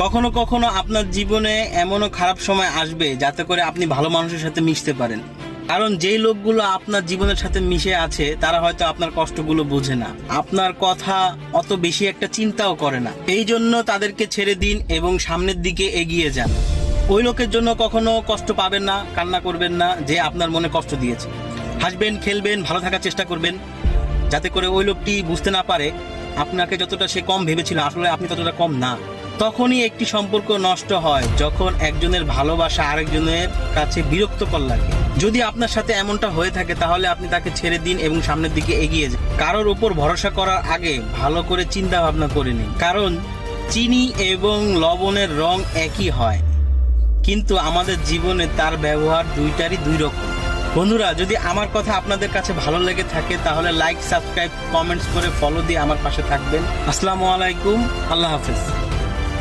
কখনো কখনো আপনার জীবনে এমনও খারাপ সময় আসবে যাতে করে আপনি ভালো মানুষের সাথে মিশতে পারেন। কারণ যেই লোকগুলো আপনার জীবনের সাথে মিশে আছে তারা হয়তো আপনার কষ্টগুলো বোঝে না, আপনার কথা অত বেশি একটা চিন্তাও করে না। এই জন্য তাদেরকে ছেড়ে দিন এবং সামনের দিকে এগিয়ে যান। ওই লোকের জন্য কখনো কষ্ট পাবেন না, কান্না করবেন না যে আপনার মনে কষ্ট দিয়েছে। হাসবেন, খেলবেন, ভালো থাকার চেষ্টা করবেন, যাতে করে ওই লোকটি বুঝতে না পারে আপনাকে যতটা সে কম ভেবেছিল আসলে আপনি ততটা কম না। তখনই একটি সম্পর্ক নষ্ট হয় যখন একজনের ভালোবাসা আরেকজনের কাছে বিরক্তকর লাগে। যদি আপনার সাথে এমনটা হয়ে থাকে তাহলে আপনি তাকে ছেড়ে দিন এবং সামনের দিকে এগিয়ে যান। কারোর উপর ভরসা করার আগে ভালো করে চিন্তা ভাবনা করে নিন। কারণ চিনি এবং লবণের রং একই হয়, কিন্তু আমাদের জীবনে তার ব্যবহার দুইটারই দুই রকম। বন্ধুরা, যদি আমার কথা আপনাদের কাছে ভালো লেগে থাকে তাহলে লাইক, সাবস্ক্রাইব, কমেন্টস করে ফলো দিয়ে আমার পাশে থাকবেন। আসসালামু আলাইকুম, আল্লাহ হাফেজ।